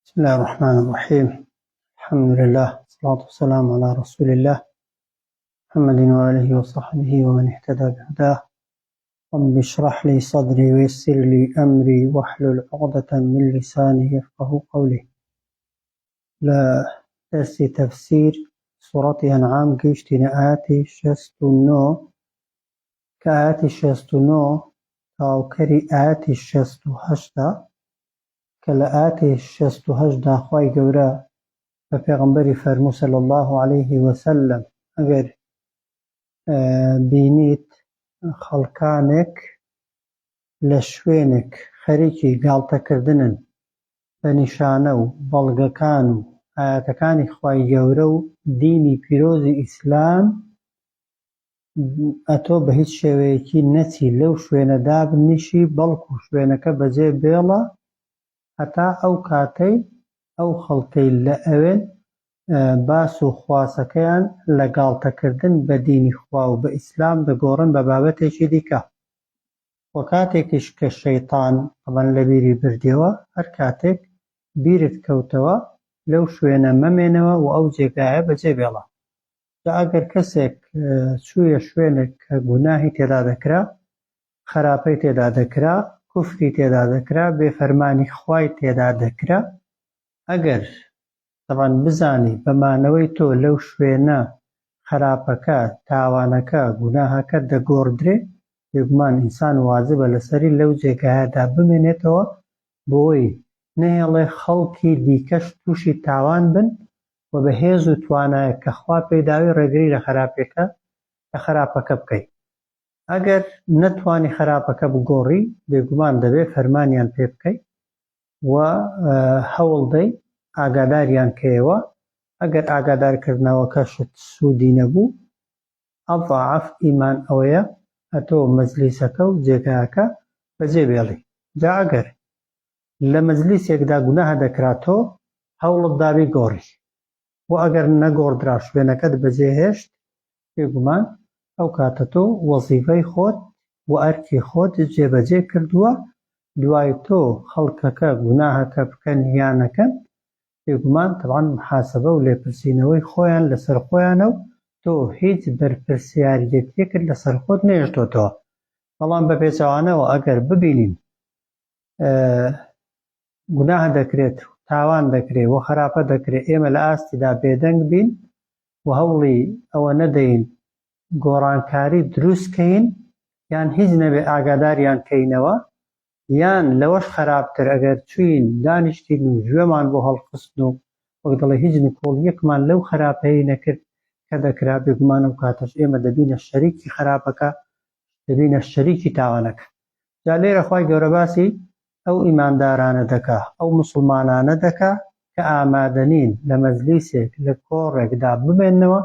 بسم الله الرحمن الرحيم. الحمد لله والصلاة والسلام على رسول الله محمد وآله وصحبه ومن اهتدى بهداه. رب اشرح لي صدري ويسر لي أمري واحلل عقدة من لساني يفقه قولي. لا درس تفسير سورة أنعام قيشتنا آتي 69 كآتي 69 كاوكري آتي 68 كالآتي 68 خواهي قورا فپیغمبری فرمو صلی الله علیه وسلم اگر بینیت خەڵکانێک لە شوێنێک خەریکی گاڵتەکردنن بە نیشانە و بەڵگەکان و ئایەتەکانی خوای گەورە و دینی پیرۆزی ئیسلام، ئەتۆ بە هیچ شێوەیەکی نەچی لەو شوێنەدا بنیشی، بەڵکو شوێنەکە بەجێ بێڵە هەتا ئەو کاتەی ئەو خەڵکەی لە ئەوێن باس و خواسەکەیان لە گاڵتەکردن بە دینی خوا و بە ئیسلام دەگۆڕن بە بابەتێکی دیکە. وە کاتێکیش کە شەیتان ئەمەن لە بیری بردیەوە، هەر کاتێک بیرت کەوتەوە لەو شوێنە مەمێنەوە و ئەو جێگایە بەجێ بێڵە. جا ئەگەر کەسێک چوویە شوێنێک کە گوناهی تێدا دەکرا، خراپەی تێدا دەکرا، کوفری تێدا دەکرا، بێفەرمانی خوای تێدا دەکرا، ئەگەر طبعاً بزانی بەمانەوەی تۆ لەو شوێنە خراپەکە، تاوانەکە، گوناهەکە دەگۆڕدرێ، بێگومان ئینسان واجبە لەسەری لەو جێگایەدا بمێنێتەوە بۆی نەهێڵێ خەڵکی دیکەش تووشی تاوان بن و بە هێز و توانایە کە خوا پێداوی ڕێگری لە خراپەکە بکەیت. ئەگەر نەتوانی خراپەکە بگۆڕی، بێگومان دەبێت فەرمانیان پێ بکەیت و هەوڵدەی ئاگاداریان کەیەوە. ئەگەر ئاگادارکردنەوەکەشت سوودی نەبوو، ئەضاعف ئیمان ئەوەیە ئەتۆ مەجلیسەکە و جێگایەکە بەجێ بێڵی. جا ئەگەر لە مەجلیسێکدا گوناهە دەکراتۆ، هەوڵت دا بیگۆڕی، و ئەگەر نەگۆڕدرا شوێنەکەت بەجێ هێشت، بێگومان ئەو کاتە تۆ وەزیفەی خۆت و ئەرکی خۆت جێبەجێ کردووە. دوای تۆ خەڵکەکە گوناهەکە بکەن یان نەکەن، بێگومان طبعاً محاسەبە و لێپرسینەوەی خۆیان لەسەر خۆیانە و تۆ هیچ بەرپرسیاریەتێکت لەسەر خۆت نێژتۆتەوە. بەڵام بە پێچەوانەوە ئەگەر ببینین گوناهە دەکرێت، تاوان دەکرێت و خراپە دەکرێت، ئێمە لە ئاستیدا بێدەنگ بین و هەوڵی ئەوە نەدەین گۆڕانکاری دروستکەین، یان هیچ نەبێ ئاگاداریان کەینەوە، یان لەوەش خراپتر ئەگەر چوین دانیشتین و گوێمان بۆ هەڵخستن و وەک دەڵێ هیچ نکۆڵیەکمان لەو خراپەیە نەکرد کە دەکرا، بێگومان ئەو کاتەش ئێمە دەبینە شەریکی خراپەکە، دەبینە شەریکی تاوانەکە. جا لێرە خوای گەورە باسی ئەو ئیماندارانە دەکا، ئەو موسڵمانانە دەکا کە ئامادەنین لە مەجلیسێک لە کۆڕێکدا بمێننەوە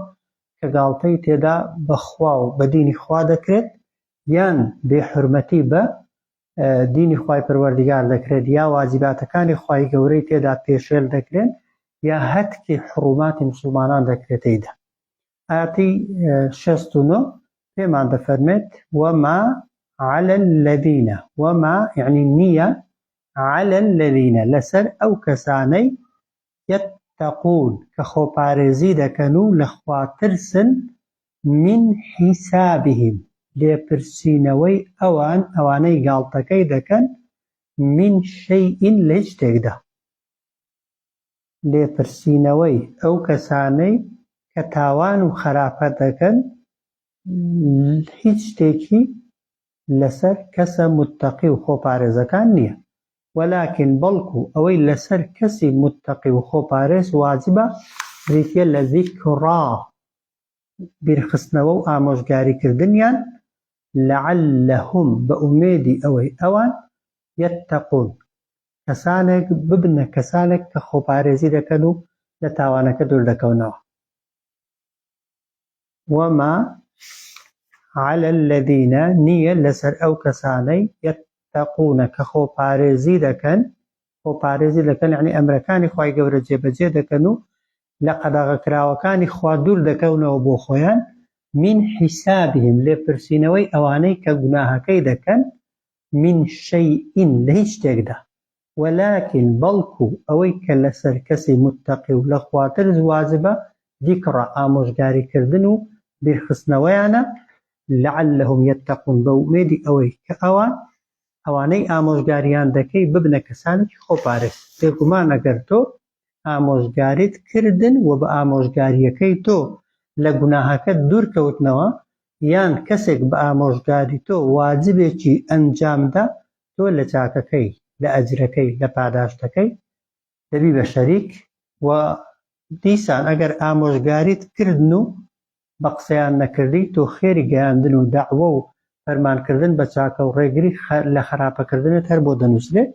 کە گاڵتەی تێدا بەخوا و بە دینی خوا دەکرێت، یان بێحورمەتی بە دینی خوای پەروەردیگار دەکرێت، یا واجباتەکانی خوای گەورەی تێدا پێشێل دەکرێن، یا هەتکی حڕوماتی مسلمانان دەکرێتەیدا. ئاەتی 69 پێمان دەفەرمێت وما على الذين، وما يعني نییە، على الذين لەسەر ئەو کەسانەی يتقون کە خۆپارێزی دەکەن و لە خوا ترسن، من حسابهم لێپرسینەوەی ئەوانەی گاڵتەکەی دەکەن، من شەیء لە هیچ شتێکدا، لێپرسینەوەی ئەو کەسانەی کە تاوان و خراپە دەکەن هیچ شتێکی لەسەر کەسە متتەقی و خۆپارێزەکان نییە، وەلاکن بەڵکو ئەوەی لەسەر کەسی متتەقی و خۆپارێز واجبە بریتیە لە ذیکڕا، بیرخستنەوە و ئامۆژگاریکردنیان، لەعەلەهم بە ئومێدی ئەوەی ئەوان یەتەقون کەسانێک ببنە، کەسانێک کە خۆپارێزی دەکەن و لە تاوانەکە دوور دەکەونەوە. وما على الذين نییە لەسەر ئەو کەسانەی یەتەقون کە خۆپارێزی دەکەن، خۆپارێزی دەکەن یعنی ئەمرەکانی خوای گەورە جێبەجێ دەکەن و لە قەدەغەکراوەکانی خوا دوور دەکەونەوە بۆ خۆیان، من حسابهم لێپرسینەوەی ئەوانەی کە گوناهەکەی دەکەن، من شەیء لە هیچ شتێکدا، ولكن بەڵکو ئەوەی کە لەسەر کەسی متتەقی و لە خواترز واجبە ذیکڕە ئامۆژگاریکردن و بیرخستنەوەیانە لعلهم يتقون بە ئومێدی ئەوەی کە ئەوانەی ئامۆژگاریان دەکەی ببنە کەسانێکی خۆپارێز. بێگومان ئەگەر تۆ ئامۆژگاریت کردن و بە ئامۆژگاریەکەی تۆ لە گوناهەکەت دوورکەوتنەوە یان کەسێک بە ئامۆژگاری تۆ واجبێکی ئەنجامدا تۆ لە چاکەکەی لە ئەجرەکەی لە پاداشتەکەی دەبی بە شەریک. و دیسان ئەگەر ئامۆژگاریت کردن و بە قسەیان نەکردی تۆ خێری گەیاندن و داعوە و فەرمانکردن بە چاکە و ڕێگری لە خراپەکردنت هەر بۆ دەنووسرێت.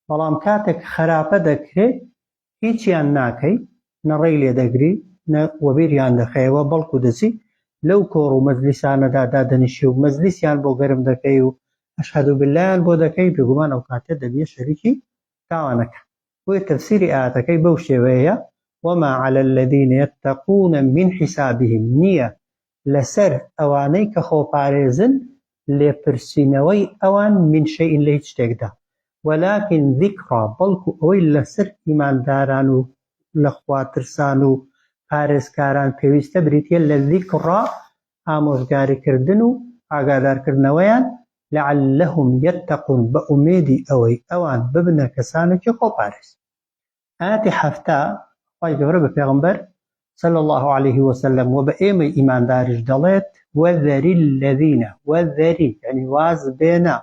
بەڵام کاتێک خراپە دەکرێت هیچیان ناکەی نەڕێی لێ دەگری وەبیریان دەخەیەوە بەڵکو دەچی لەو کۆڕ و مەجلیسانەدا دادەنیشی و مەجلیسیان بۆ گەرم دەکەی و ئەشهەدو باللهیان بۆ دەکەی بێگومان ئەو کاتێ دەبێ شەریکی تاوانەکە. بۆیە تەفسیری ئاەتەکەی بەو شێوەیە وما على الذين يتقون من حسابهم نییە لەسەر ئەوانەی کە خۆپارێزن لێپرسینەوەی ئەوان من شەیء لە هیچ شتێکدا ولكن ذیکڕا بەڵکو ئەوەی لەسەر ئیمانداران و لە خواترسان و پارێزکاران پێویستە بریتە لە ذیکڕا ئامۆژگاریکردن و ئاگادارکردنەوەیان لعلهم يتقون بە ئومێدی ئەوەی ئەوان ببنە کەسانێکی خۆپارێز. ئاەتی هەفتە خی گەورە بە پێغەمبەر صلى الله عليه وسلم و بە ئێمەی ئیمانداریش دەڵێت وەذەری الذین وەذەری یعنی واز بێنە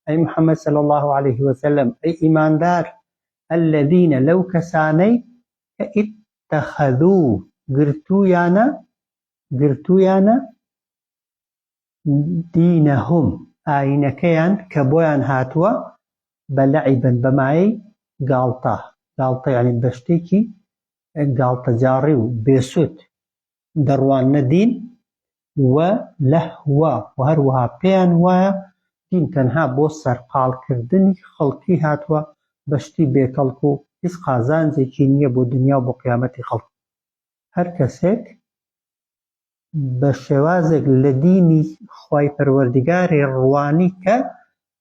ئەی محەممەد صلى الله عليه وسلم ئەی ئیماندار الذین لەو کەسانەی کە اتخذوا گرتویانە دینەهم ئاینەکەیان کە بۆیان هاتووە بە لەعیبن بەمایەی گاڵتە یعنی بە شتێکی گاڵتەجاڕی و بێسوود دەڕوانە دین و لەهوە و هەروەها پێیان وایە دین تەنها بۆ سەرقاڵکردنی خەڵکی هاتووە بە شتی بێکەڵک و هیچ قازانجێکی نییە بۆ دنیا و بۆ قیامەتی خەڵک. هەر کەسێک بە شێوازێک لە دینی خوای پەروەردگاری ڕوانی کە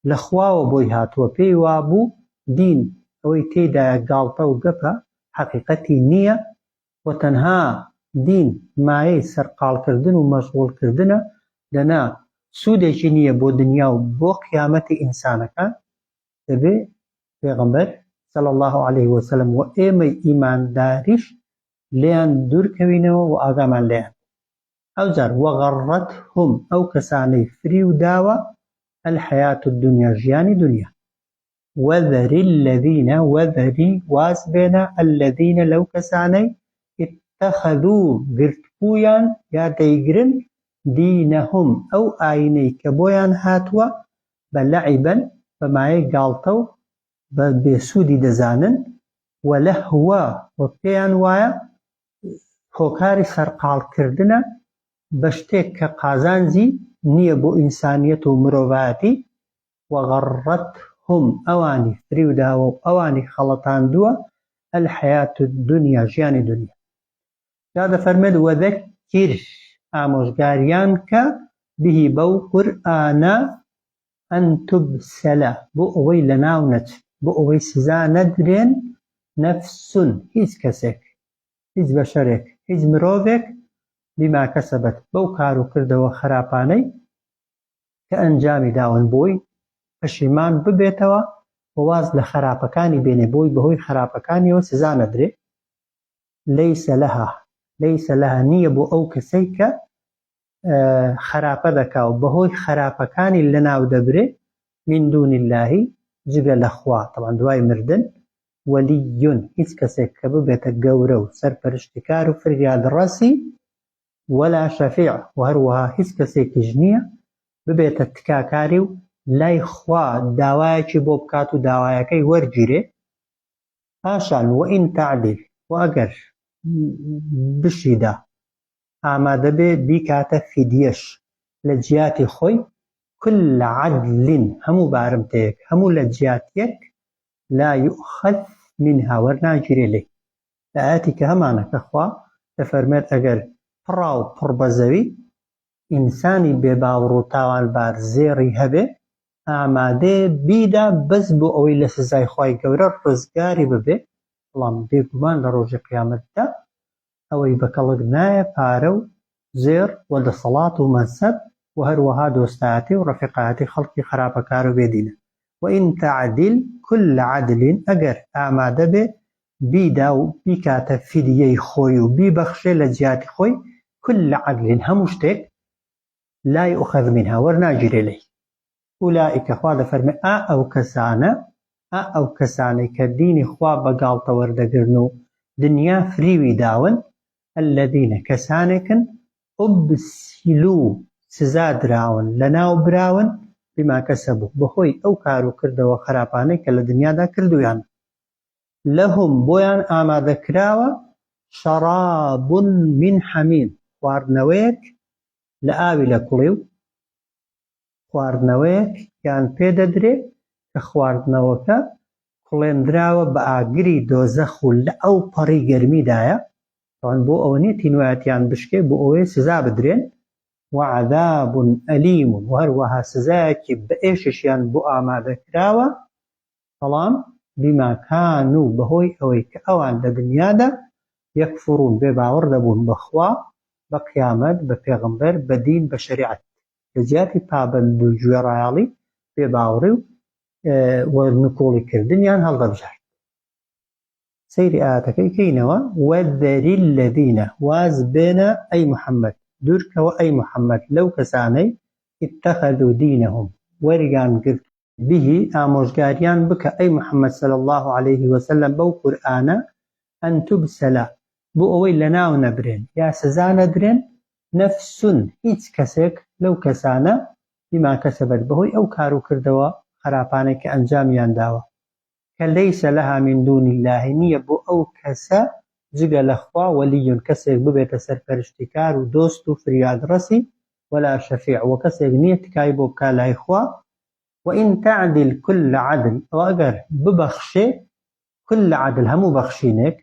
لە خواوە بۆی هاتووە پێی وابوو دین ئەوەی تێدایە گاڵتە و گەپە حەقیقەتی نییە و تەنها دین مایەی سەرقاڵکردن و مەشغوڵکردنە لەنا سوودێکی نییە بۆ دنیا و بۆ قیامەتی ئینسانەکان دەبێ پێغەمبەر صلى الله عليه وسلم و ئێمەی ئیمانداریش لێیان دوورکەوینەوە و ئاگامان لێیان. ئەوجار وەغەڕەتهم ئەو کەسانەی فری و داوە الحەیات الدنیا ژیانی دنیا وەذەری الذین وەذەری واز بێنە الذین لەو کەسانەی اتخذوا گرتبوویان یا دەیگرن دینەهم ئەو ئاینەی کە بۆیان هاتووە بە لەعیبەن بەمایەی گاڵتە و بە بێسوودی دەزانن و لەهوە و پێیان وایە هۆکاری سەرقاڵکردنە بە شتێک کە قازانجی نییە بۆ ئینسانیەت و مرۆڤایەتی وەغەڕەتهم ئەوانی فری و داوە و ئەوانی خەڵەتاندووە الحەیات الدنیا ژیانی دنیا. جا دەفەرمێت وەذەکر ئامۆژگاریان کە بهی بەو قورئانە ئەن تبسەلە بۆ ئەوەی لە ناو نەچ بۆ ئەوەی سزا نەدرێن نەفسون هیچ کەسێک هیچ بەشەرێک هیچ مرۆڤێک بما کەسەبەت بەو کار و کردەوە خراپانەی کە ئەنجامی داون بۆی پەشیمان ببێتەوە و واز لە خراپەکانی بێنێ بۆی بەهۆی خراپەکانیەوە سزا نەدرێ لەیسە لەها نییە بۆ ئەو کەسەی کە خراپە دەکا و بەهۆی خراپەکانی لەناو دەبرێ من دون اللهی جگە لە خوا طبعا دوای مردن وەلیون هیچ کەسێک کە ببێتە گەورە و سەرپەرشتیکار و فریادڕەسی وەلا شەفیع و هەروەها هیچ کەسێکیش نییە ببێتە تکاکاری و لای خوا داوایەکی بۆ بکات و داوایەکەی وەرگیرێ پاشان وئین تعدیل و ئەگەر بشیدا ئامادە بێ بیکاتە فیدیەش لە جیاتی خۆی كل عدل هەموو بارمتەیەک هەموو لە جیاتیەک لا يؤخذ منها وەرناگیرێ لێ. لە ئاەتی کە هەمانەکە خوا دەفەرمێت ئەگەر پڕا و پڕ بەزەوی ئینسانی بێباوڕ و تاوانبار زێڕی هەبێ ئامادەیە بیدا بەس بۆ ئەوەی لە سزای خوای گەورە ڕزگاری ببێ. بەڵام بێگومان لە ڕۆژی قیامەتدا ئەوەی بەکەڵک نایە پارە و زێر و دەسەڵات و مەنسەب و هەروەها دۆستایەتی و ڕەفیقایەتی خەڵکی خراپەکار و بێدینە. وئین تەعدیل کل عەدلین، ئەگەر ئامادە بێ بیدا و بیکاتە فیدیەی خۆی و بیبەخشێ لە جیاتی خۆی کل عەدلین، هەموو شتێک لا یؤخەذ منها، وەرناگیرێ لێی. ئولائیکە، خوا دەفەرمێ ئەو کەسانەی کە دینی خوا بەگاڵتە وەردەگرن و دنیا فریوی داون، الذینە کەسانێکن ئوبسیلوو سزا دراون لەناو براون بما کەسەبوو بەهۆی ئەو کار و کردەوە خراپانەی کە لە دنیادا کردویان. لەهم بۆیان ئامادەکراوە شەراب من حەمیم، خواردنەوەیەک لە ئاوی لە کوڵی و خواردنەوەیەک یان پێدەدرێ کە خواردنەوەکە کوڵێندراوە بە ئاگری دۆزەخ و لە ئەو پەڕی گەرمیدایە. طبعاً بۆ ئەوە نیە تینوایەتیان بشکێ، بۆ ئەوەی سزا بدرێن. وعذاب ئەلیم، و هەروەها سزایەکی بەئێششیان بۆ ئامادەکراوە، بەڵام بما کانوا بەهۆی ئەوەی کە ئەوان لە دنیادا یەکفوڕون بێ باوەڕ دەبوون بەخوا، بە قیامەت، بە پێغەمبەر، بە دین، بە شەریعەت، لە جیاتی پابەند و گوێڕایاڵی بێ باوەڕی و وەرنکۆڵی کردنیان هەڵدەبژێت. سەیری ئاەتەکەی کەینەوە. وەذەری الذینە، واز بێنە ئەی محەممەد، دوورکەوە ئەی محەممەد لەو کەسانەی اتەخەذوا دینەهم وەریان گرت بیهی ئامۆژگاریان بکە ئەی محەممەد صلی الله عليه وسلم بەو قورئانە ئەن توبسەلە بۆ ئەوەی لەناو نەبرێن یا سزا نەدرێن نەفسون هیچ کەسێک لەو کەسانە بما کەسەبەت بەهۆی ئەو کار و کردەوە خراپانێک کە ئەنجامیان داوە کە لەیسە لەها من دون الله، نییە بۆ ئەو کەسە جگە لە خوا وەلیون، کەسێک ببێتە سەرپەرشتیکار و دۆست و فریادڕەسی، ولا شەفیع، و کەسێک نییە تکای بۆ بکا لای خوا. وئین تەعدل کل عەدل، ئەو ئەگەر ببەخشێ کل عەدل هەموو بەخشینێک،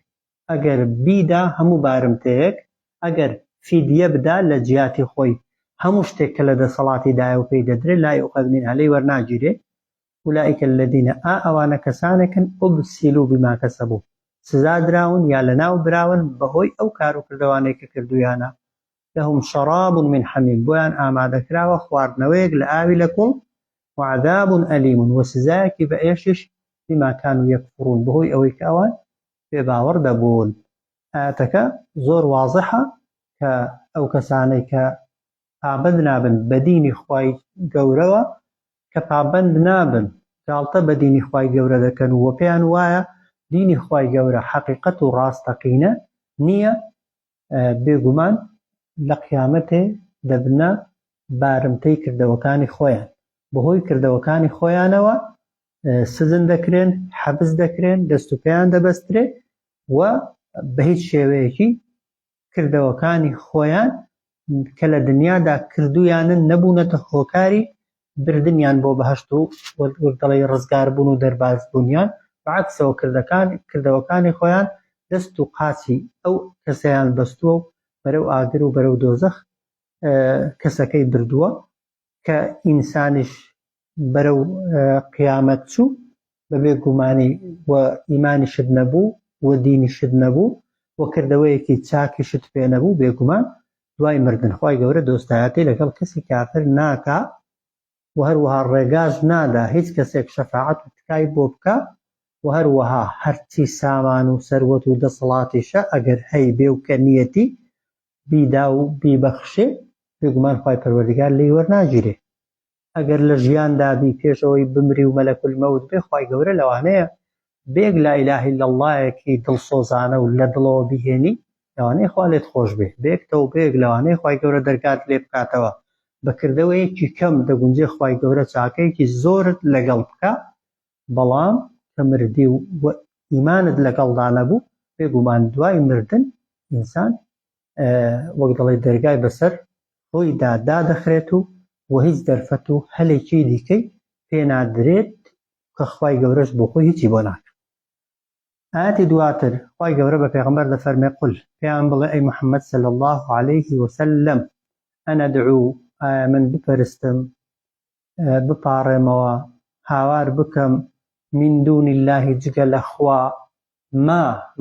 ئەگەر بیدا هەموو بارمتەیەک، ئەگەر فیدیە بدا لە جیاتی خۆی هەموو شتێک کە لە دەسەڵاتی دایە و پێی دەدرێت لا یؤخەذ منها، لێی وەرناگیرێ. ئولائیکە الذینە، ئەوانە کەسانێکن ئوبسیلوو بما کەسەبوو سزا دراون یا لەناو براون بەهۆی ئەو کار و کردەوانەی کە کردویانە. لەهم شەراب من حەمیم، بۆیان ئامادەکراوە خواردنەوەیەک لە ئاوی لە کوڵ، وعذاب ئەلیم، و سزایەکی بەئێشش بما کانوا یەکفوڕون بەهۆی ئەوەی کە ئەوان بێباوەڕ دەبوون. ئاەتەکە زۆر واضحە کە ئەو کەسانەی کە پابەند نابن بە دینی خوای گەورەوە، کە پابەند نابن گاڵتە بە دینی خوای گەورە دەکەن و پێیان وایە دینی خوای گەورە حەقیقەت و ڕاستەقینە نییە، بێگومان لە قیامەتێ دەبنە بارمتەی کردەوەکانی خۆیان، بەهۆی کردەوەکانی خۆیانەوە سزن دەکرێن، حەبس دەکرێن، دەست و پێیان دەبەسترێ و بە هیچ شێوەیەکی کردەوەکانی خۆیان کە لە دنیادا کردویانن نەبوونەتە هۆکاری بردنیان بۆ بەهەشت و وەک دەڵێ ڕزگار بوون و دەرباز بوونیان، بەعەکسەوە کردەوەکانی خۆیان دەست و قاچی ئەو کەسەیان بەستووە و بەرەو ئاگر و بەرەو دۆزەخ کەسەکەی بردووە کە ئینسانیش بەرەو قیامەت چوو بەبێ گومانی و ئیمانیشت نەبوو و دینیشت نەبوو و کردەوەیەکی چاکیشت پێ نەبوو، بێگومان دوای مردن خوای گەورە دۆستایەتی لەگەڵ کەسی کافر ناکا و هەروەها ڕێگاش نادا هیچ کەسێک شەفاعەت و تکای بۆ بکە، و هەروەها هەرچی سامان و سەروەت و دەسەڵاتیشە ئەگەر هەی بێ و کە نیەتی بیدا و بیبەخشێ، بێگومان خوای پەروەردگار لێی وەرناگیرێ. ئەگەر لە ژیاندا بی پێشەوەی بمری و مەلەکول مەوت بێ، خوای گەورە لەوانەیە بێک لا ئیلاهە ئیلا اللهیەکی دڵسۆزانە و لە دڵەوە بیهێنی، لەوانەیە خوا لێت خۆش بێ، بێک تەوبەیەک لەوانەیە خوای گەورە دەرگات لێ بکاتەوە، بەکردەوەیەکی کەم دەگونجێ خوای گەورە چاکەیەکی زۆرت لەگەڵ بکە، بەڵام کە مردی و ئیمانت لەگەڵدا نەبوو، بێگومان دوای مردن ئینسان وەک دەڵێ دەرگای بەسەر خۆیدا دادەخرێت و هیچ دەرفەت و هەلێکی دیکەی پێ نادرێت کە خوای گەورەش بۆ خۆی هیچی بۆ ناکات. ئاەتی دواتر خوای گەورە بە پێغەمبەر دەفەرمێ قل، پێیان بڵێ ئەی محەممەد صلی الله عليه وسلم، ئەنەدعو، ئایا من بپەرستم بپاڕێمەوە هاوار بکەم من دون الله جگە لە خوا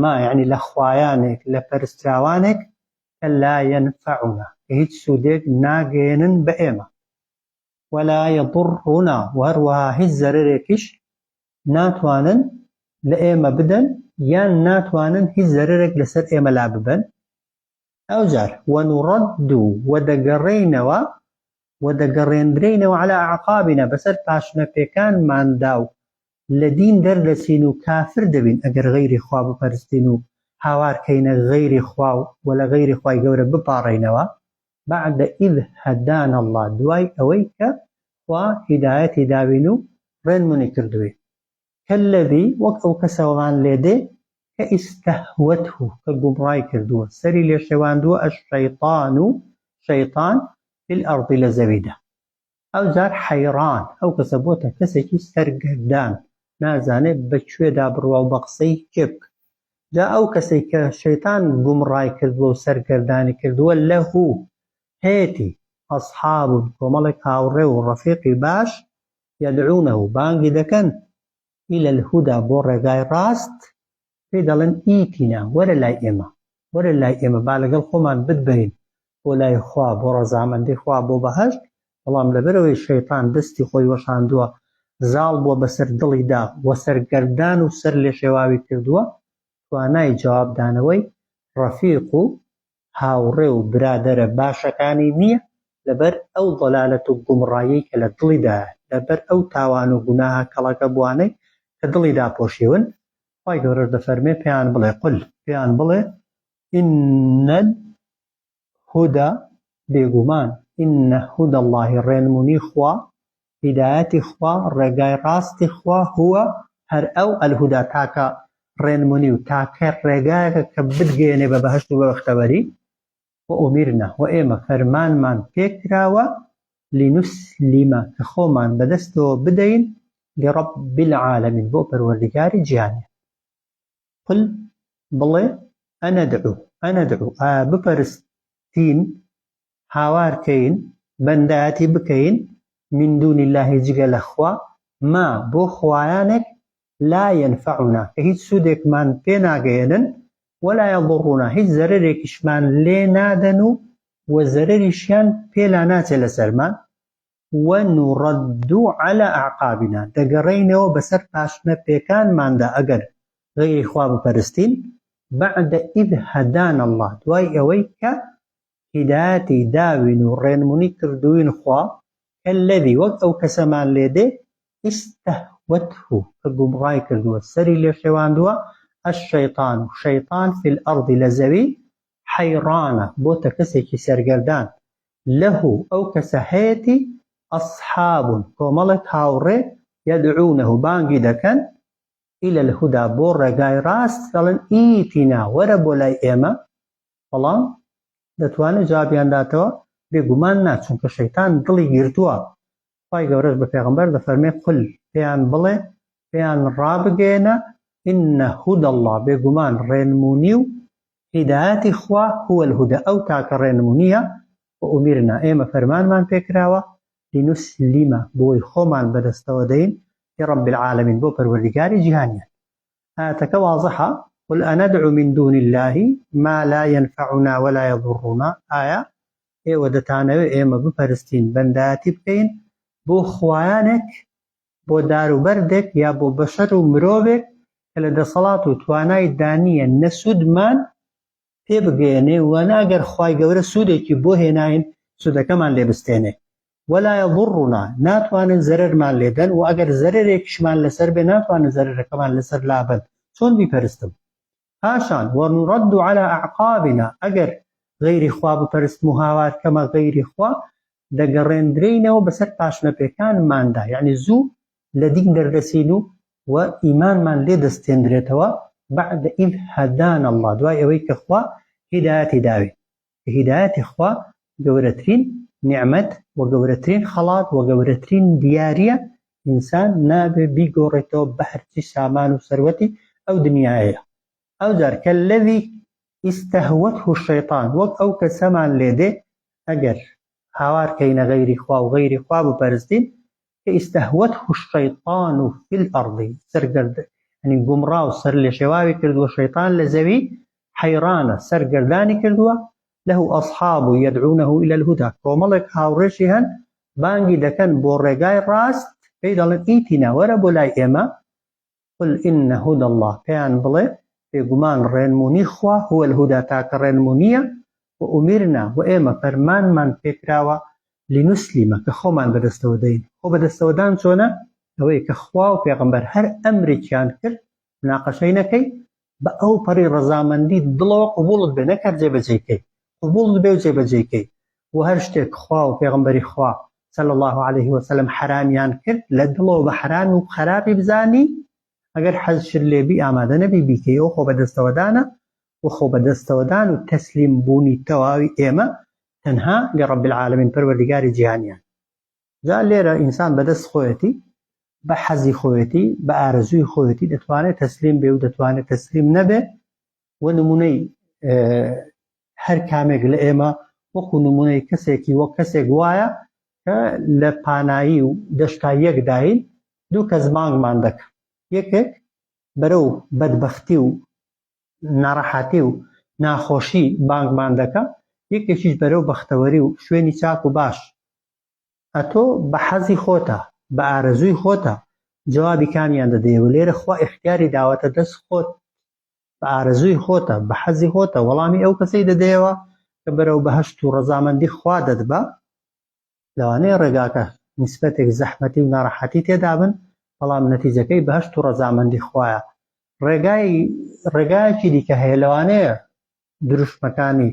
ما یعنی لە خوایانێک لە پەرستراوانێک کە لا ينفعنا هیچ سوودێک ناگەێنن بە ئێمە ولا يضرنا وهروەها هیچ زەرەرێکیش ناتوانن لە ئێمە بدەن یان ناتوانن هیچ زەرەرێک لەسەر ئێمە لا ببەن ئەوجار ونرد ودەگەڕێندرێنەوە على أعقابنا بەسەر پاشنەپێکانماندا و لە دین دەردەچین و کافر دەبین ئەگەر غەیری خوا بپەرستین و هاوارکەینە غەیری خوا و لە غەیری خوای گەورە بپاڕێنەوە بعد إذ هدانا الله دوای ئەوەی کە خوا هیدایەتی داوین و ڕێنمونی کردووی کەلەذی وەک ئەو کەسەوەمان لێدێ کە ئیستەهوەته کە گومڕای کردووە سەری لێ شێواندووە الشەیطان و شەیطان في الأرض لە زەویدا ئەوجار حەیڕان ئەو کەسە بۆتە کەسێکی سەرگەردان نازانێت بەکوێدا بڕوا و بە قسەی کێ بکە جا ئەو کەسێک کە شەیطان گومڕای کردووە و سەرگەردانی کردووە لەهو هێتی ئەصحاب کۆمەڵێک هاوڕێ و ڕەفیقی باش یەدعونەه بانگی دەکەن إلى الهدى بۆ ڕێگای ڕاست پێی دەڵێن ئیتینا وەرە لای ئێمە با لەگەڵ خۆمان بتبەین بۆ لای خوا بۆ ڕەزامەندی خوا بۆ بەهەشت بەڵام لەبەرەوەی شەیطان دەستی خۆی وەشاندووە زاڵ بووە بەسەر دڵیدا وە سەرگەردان و سەر لێ شێواوی کردووە توانای جوابدانەوەی ڕەفیق و هاوڕێ و برادەرە باشەکانی نییە لەبەر ئەو ضەلالەت و گومڕایی کە لە دڵیدایە لەبەر ئەو تاوان و گوناها کەڵەکە بوانەی کە دڵی داپۆشیون خوای گەورە دەفەرمێ پێیان بڵێ قل پێیان بڵێ إن الهدى بێگومان إن هدى الله ڕێنمونی خوا هیدایەتی خوا ڕێگای ڕاستی خوا هو هەر ئەو الهدى تاکە ڕێنمونی و تاکە ڕێگایەکە کە بتگەێنێ بە بەهەشت و بە بەختەوەری وأمرنا وإما فرمانمان پێکراوە لنسلم کە خۆمان بەدەستەوە بدەین لرب العالمین بۆ پەروەردگاری جیهانیان قل بڵێ ئەنەدعو بپەرستین هاوارکەین بەندایەتی بکەین من دون الله جگە لە خوا ما بۆ خوایانێک لا ينفعنا کە هیچ سوودێکمان پێ ناگەێنن ولا يضرنا هیچ زەرەرێکیشمان لێ نادەن و زەرەریشیان پێلا ناچێت لەسەرمان ونرد على أعقابنا دەگەڕێینەوە بەسەر پاشنەپێکانماندا ئەگەر غەیری خوا بپەرستین بعد إذ هدانا الله دوای ئەوەی کە هیدایەتی داوین و ڕێنمونی کردوین خوا کەلەذی وەک ئەو کەسەمان لێدێ ئیستەهوەته کە گومڕای کردووە سەری لێ شێواندووە الشەیطان و شەیطان في الأرض لە زەوی حەیڕانە بۆتە کەسێکی سەرگەردان لەهو ئەو کەسە هەیەتی ئەصحاب کۆمەڵێک هاوڕێ یەدعونەه بانگی دەکەن إلى الهدى بۆ ڕێگای ڕاست دەڵێن ئیتینا وەرە بۆ لای ئێمە بەڵام دەتوانێت جوابیان داتەوە بێگومان نا چونکە شەیطان دڵی گرتووە خوای گەورەش بە پێغەمبەر دەفەرمێ قل پێیان بڵێ پێیان ڕابگێنە إن هدى الله بێگومان ڕێنمونی و هیدایەتی خوا هو الهدى ئەو تاکە ڕێنمونیە وأمرنا ئێمە فەرمانمان پێکراوە لنسلم بۆی خۆمان بەدەستەوە دەین لرب العالمين بۆ پەروەردگاری جیهانیان ئاەتەکە واضحە قل أندعو من دون الله ما لا ينفعنا ولا يضرنا ئایا ئێوە دەتانەوێت ئێمە بپەرستین بەندایەتی بکەین بۆ خوایانێک بۆ داروبەردێک یا بۆ بەشەر و مرۆڤێک کە لە دەسەڵات و توانای دانیە نەسوودمان پێ بگەێنێ و ناگەر خوای گەورە سوودێکی بۆ هێناین سوودەکەمان لێ بستێنێ ولا يضرنا ناتوانن زەرەرمان لێدەن و ئەگەر زەرێکیشمان لەسەر بێ ناتوانن زەرەرەکەمان لەسەر لابن چۆن بیپەرستم پاشان ونرد على أعقابنا ئەگەر غەیری خوا بپەرستم و هاوارکەمە غەیری خوا دەگەڕێندرێینەوە بەسەر پاشنەپێکانماندا یعنی زوو لە دین دەردەچین و ئیمانمان لێ دەستێنرێتەوە بعد إذ هدانا الله دوای ئەوەی کە خوا هیدایەتی داوێ هیدایەتی خوا گەورەترین نعمەت و گەورەترین خەڵات و گەورەترین دیاریە ئینسان نابێ بیگۆڕێتەوە بە هەرچی سامان و سەروەتی ئەو دنیایە ئەوجار کەلەذی ئیستەهوەته الشەیطان وەک ئەو کەسەمان لێدێ ئەگەر هاوارکەینە غەیری خوا و غەیری خوا بپەرستین استهوته الشيطان في الأرض سرقرد يعني قمراو سر لشواوي كردو الشيطان لزوي حيرانة سرقرداني كردو له أصحاب يدعونه إلى الهدى كوملك هاورشيهن بانجي دكن بورغاي راست بيدلن إيتنا وربولاي إما قل إن هدى الله كان بلي في قمان رينموني خوا هو الهدى تاك رينمونية وأمرنا وإما فرمان من فكراوة لنسلم كخومان بدستودين خو بدستودان شونا هو كخوا وبيغمبر هر أمر كان كر مناقشينكي بأو بري رزامندي دلو قبول بنكر جيبجيكي قبول بيو جيبجيكي وهر شتك خوا وبيغمبري خوا صلى الله عليه وسلم حرام يان كر لدلو بحرام وخرابي بزاني اگر حز شرليبي آماده نبي بيكي او خو بدستودانا وخو بدستودان وتسليم بوني تواوي إيما تنها لرب العالمين پروردگار جهانيان جا ليرة إنسان بدست خويتي بحزي خويتي بآرزوي خويتي دتواني تسليم بيو دتواني تسليم نبي ونموني هر كاميق لإيما وخو نموني كسيكي وكسيق وايا لپانایی و دشتا یک داین دو کس مانگ ماندک یکک برو بدبختی و ناراحتی و ناخوشی بانگ ماندکه یکیش برو بختوری و شوینی چاک و باش اتو بحزی خوتا بآرزوی خوتا جوابی کامیان داده و لیر خوا اختیاری داوت دست خود بآرزوی خوتا بحزی خوتا ولامی او کسی داده و برو بهشت و رضامندی خوا داد با لوانەیە ڕێگاکە نسبەتێک زەحمەتی و ناڕەحەتی تێدا بن بەڵام نەتیجەکەی بەهەشت و ڕەزامەندی خوایە ڕێگایەکی دیکە هەیە لەوانەیە دروشمەکانی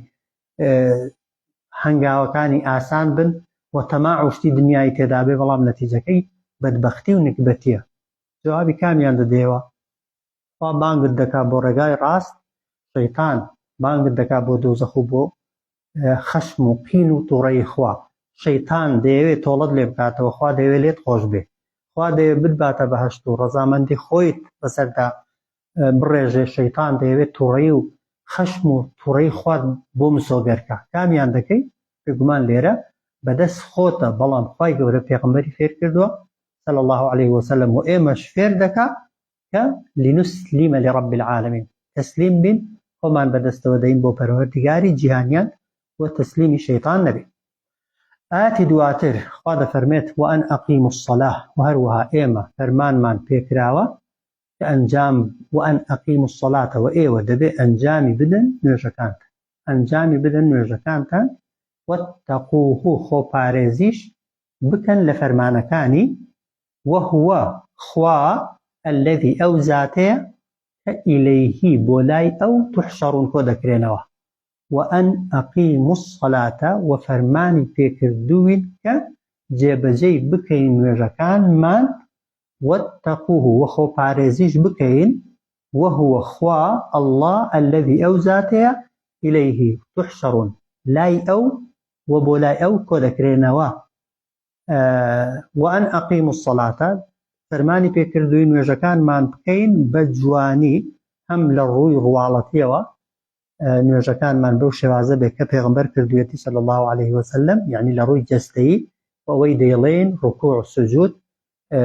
هەنگاوەکانی ئاسان بن و تەماع و شتی دنیای تێدا بێ بەڵام نەتیجەکەی بەدبەختی و نکبەتیە جوابی کامیان دەدەیەوە خوا بانگت دەکا بۆ ڕێگای ڕاست شەیتان بانگت دەکا بۆ دۆزەخ و بۆ خەشم و قین و تووڕەی خوا شەیتان دەیەوێت تۆڵەت لێ بکاتەوە خوا دەیەوێت لێت خۆش بێ خوا دەیەوێت بتباتە بەهەشت و ڕەزامەندی خۆیت بەسەردا بڕێژێ شەیتان دەیەوێت تووڕەی و خەشم و تووڕەی خوات بۆ مسۆگەرکە کامیان دەکەی بێگومان لێرە بەدەست خۆتە بەڵام خوای گەورە پێغەمبەری فێر کردووە صلی الله عليه وسلم و ئێمەش فێر دەکا کە لنسلم لرب العالمین تەسلیم بین خۆمان بەدەستەوە دەین بۆ پەروەردگاری جیهانیان و تەسلیمی شەیتان نەبێت آياتي دواتر خواده فرميت وأن أقيموا الصلاة وهروها إيما فرمان من بيكراوة كأنجام وأن أقيموا الصلاة وإيوة دبي أنجامي بدن نوجكانت أنجامي بدن نوجكانت واتقوه خو باريزيش بكن لفرمانكاني وهو خوا الذي أوزاته إليه بولاي أو تحشرون كودكرينوه وأن أقيموا الصلاة وفرماني بكردوين كجيبجي بكين وجكان من واتقوه وخو باريزيش بكين وهو خوا الله الذي أوزاته إليه تحشرون لاي أو وبولاي أو كودكرينوا وأن أقيموا الصلاة فرماني بكردوين وجكان من بكين بجواني هم للروي روالتيوا نوێژەکانمان بەو شێوازە بێت کە پێغەمبەر کردوویەتی صلی الله عليه وسلم یعنی لە ڕووی جەستەیی و ئەوەی دەیڵێن ڕکوع و سوجود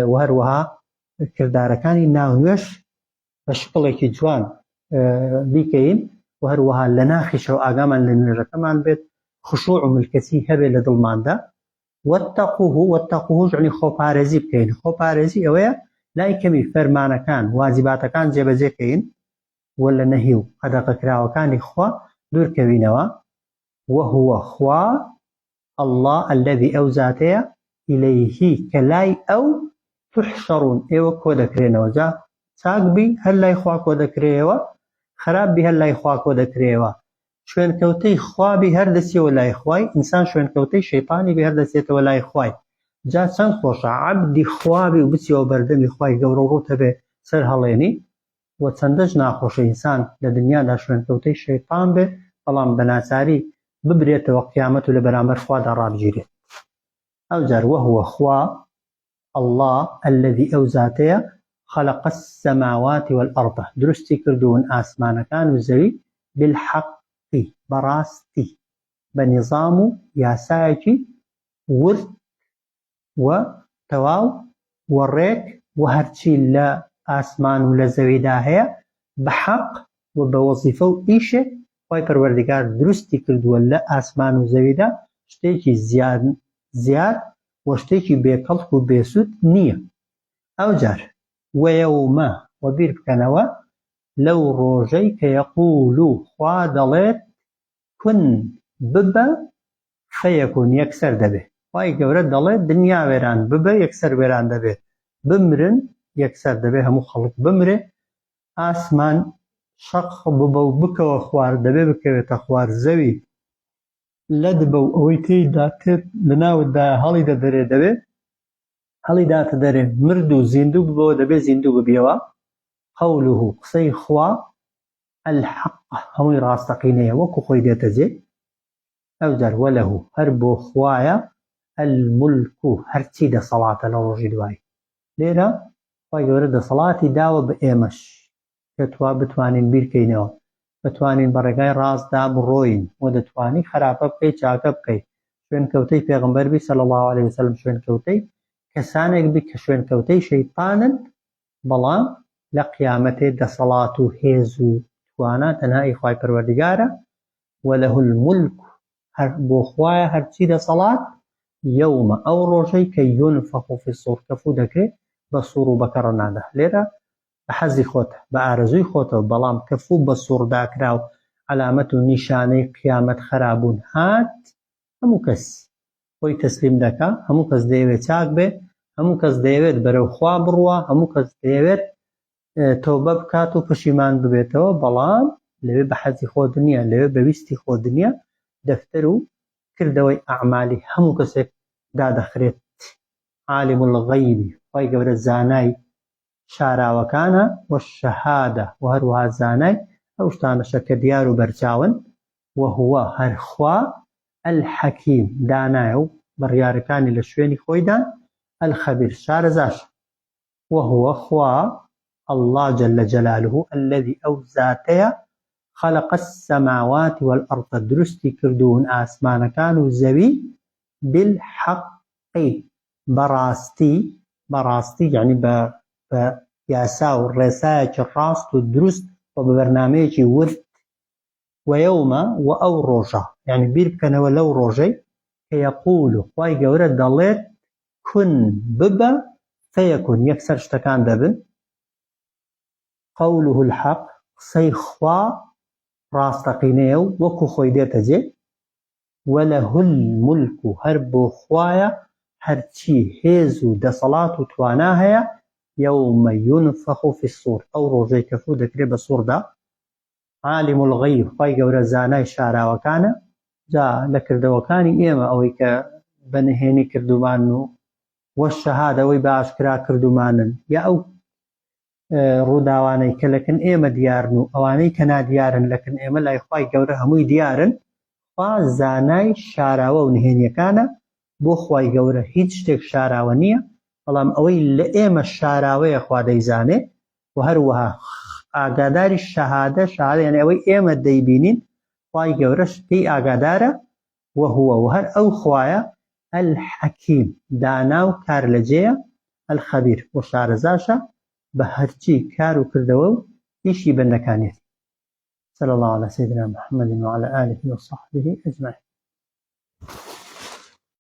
و هەروەها کردارەکانی ناونوێش بە شکڵێکی جوان بیکەین و هەروەها لە ناخیشەوە ئاگامان لە نوێژەکەمان بێت خشوع و ملکەتی هەبێت لە دڵماندا واتقوه یعنی خۆپارێزی بکەین خۆپارێزی ئەوەیە لای کەمی فەرمانەکان واجباتەکان جێبەجێکەین ولا نهيو قدق كراوكاني خوا دور كوينوا وهو خوا الله الذي أوزاته إليه كلاي أو تحشرون ايوه كودكرينوا جا ساقبي هلاي خوا كودكريوا خراب بي هلاي خوا كودكريوا شوين كوتي خوا بي هردسي ولا إخواي إنسان شوين كوتي شيطاني بي هردسي ولا إخواي جا سنخوش عبدي خوا بي وبسي وبردمي خواي قوروروته بي سر هليني و چەندەش ناخۆشە ئینسان لە دنیادا شوێنکەوتەی شەیطان بێ بەڵام بەناچاری ببرێتەوە قیامەت و لە بەرامبەر خوادا ڕابگیرێت ئەوجار وهو خوا الله الذي ئەوزاتەیە خلق السماوات والأرض دروستی کردوون ئاسمانەکان و زەوی بالحق بەڕاستی بە نظام و یاسایەکی ورد و تەواو و ڕێک و هەرچی لە ئاسمان و لە زەویدا هەیە بە حەق و بە وەزیفە و ئیشێک خی پەروەردگار دروستی کردووە لە ئاسمان و زەویدا شتێکی زیاد و شتێکی بێکەڵک و بێسوود نییە. ئەوجار وەیەومە و بیر بکەنەوە لەو ڕۆژەی کە یەقول و خوا دەڵێت کون ببە فەیەکون یەکسەر دەبێت. خی گەورە دەڵێت دنیا وێران ببە یەکسەر وێران دەبێت، بمرن یەکسەر دەبێت، هەموو خەڵک بمرێ، ئاسمان شەق ببە و بکەوە خوار دەبێت بکەوێتە خوار، زەوی لەد بە و ئەوەی تێیدا تێت لە ناوتدا هەڵی دەدەرێ دەبێت هەڵی داتە دەرێ، مرد و زیندوو ببەوە دەبێت زیندوو ببیەوە. قەولوه قسەی خوا الحەق هەمووی ڕاستەقینەیە وەکو خۆی دێتە جێ. ئەوجار وەلەه هەر بۆ خوایە المولک هەرچی دەسەڵاتە لە ڕۆژی دوای. لێرە خی گەورە دەسەڵاتی داوە بە ئێمەش کە توا بتوانین بیرکەینەوە، بتوانین بە ڕێگای ڕاستدا بڕۆین و دەتوانی خراپە بکەی چاکە بکەی. شوێنکەوتەی پێغەمبەر بی صلی الله علیه وسلم شوێنکەوتەی کەسانێک بی کە شوێنکەوتەی شەیطانن، بەڵام لە قیامەتێ دەسەڵات و هێز و توانە تەنهای خی پەروەردگارە. وەلەه المولک هەر بۆ خوایە هەرچی دەسەڵات یەومە ئەو ڕۆژەی کە یونفەخ فی الصور کەفوو دەکرێت بە سوور و بەکە ڕەنادا. لێرە بە حەزی خۆتە بە ئارەزووی خۆتەوە، بەڵام کەفوو بە سوورداکرا و علامەت و نیشانەی قیامەت خرابوون هات، هەموو کەس خۆی تەسلیم دەکا، هەموو کەس دەیەوێت چاک بێ، هەموو کەس دەیەوێت بەرەو خوا بڕوە، هەموو کەس دەیەوێت تۆبە بکات و پشیمان ببێتەوە، بەڵام لەوێ بە حەزی خۆت نییە، لەوێ بەویستی خۆت نییە، دەفتەر و کردەوەی ئەعمالی هەموو کەسێک دادەخرێت. عالم الغەیبی خی گەورە زانای شاراوەکانە والشەهادە و هەروەها زانای ئەو شتانەشە کە دیار و بەرچاون. وهوە هەر خوا الحەکیم دانایە و بڕیارەکانی لە شوێنی خۆیدا، الخەبیر شارەزاش. وهوە خوا الله جل جلاله الذي أو ذاتيا خلق السماوات والأرض درستي كردون آسمان كانوا زوي بالحق براستي يعني بياسا والرساية الراست والدرست وببرنامج ورد. ويوم وأو روجا يعني بيركنا ولو روجي يقول خواي قورة دلت كن ببا فيكون يكسر اشتكان دبن. قوله الحق قسەی خوا ڕاستەقینەیە و وەکو خۆی دێتە جێ. وەلەه المولک هەر بۆ خوایە هەرچی هێز و دەسەڵات و توانا هەیە. یەومە یونفەخ فی الصور ئەو ڕۆژەی کەفوو دەکرێت بە سووردا. عالم الغەیب خی گەورە زانای شاراوەکانە. جا لە کردەوەکانی ئێمە ئەوەی کە بەنهێنی کردومان و وەشەهادە ئەوەی بە ئاشکرا کردومانن، یا ئەو ڕووداوانەی کە لەکن ئێمە دیارن و ئەوانەی کە نادیارن لەکن ئێمە لای خی گەورە هەمووی دیارن. خوا زانای شاراوە و نهێنیەکانە. بۆ خی گەورە هیچ شتێک شاراوە نییە، بەڵام ئەوەی لە ئێمە شاراوەیە خوا دەیزانێ. و هەروەها ئاگاداری شەهادە یعنی ئەوەی ئێمە دەیبینین خی گەورە شتەی ئاگادارە. وهوە و هەر ئەو خوایە الحەکیم دانا و کار لە جێیە، الخەبیر و شارەزاشە بە هەرچی کار و کردەوە و ئیشی بەندەکانێت. صلى الله على سيدنا محمد وعلى آله وصحبه أجمعين.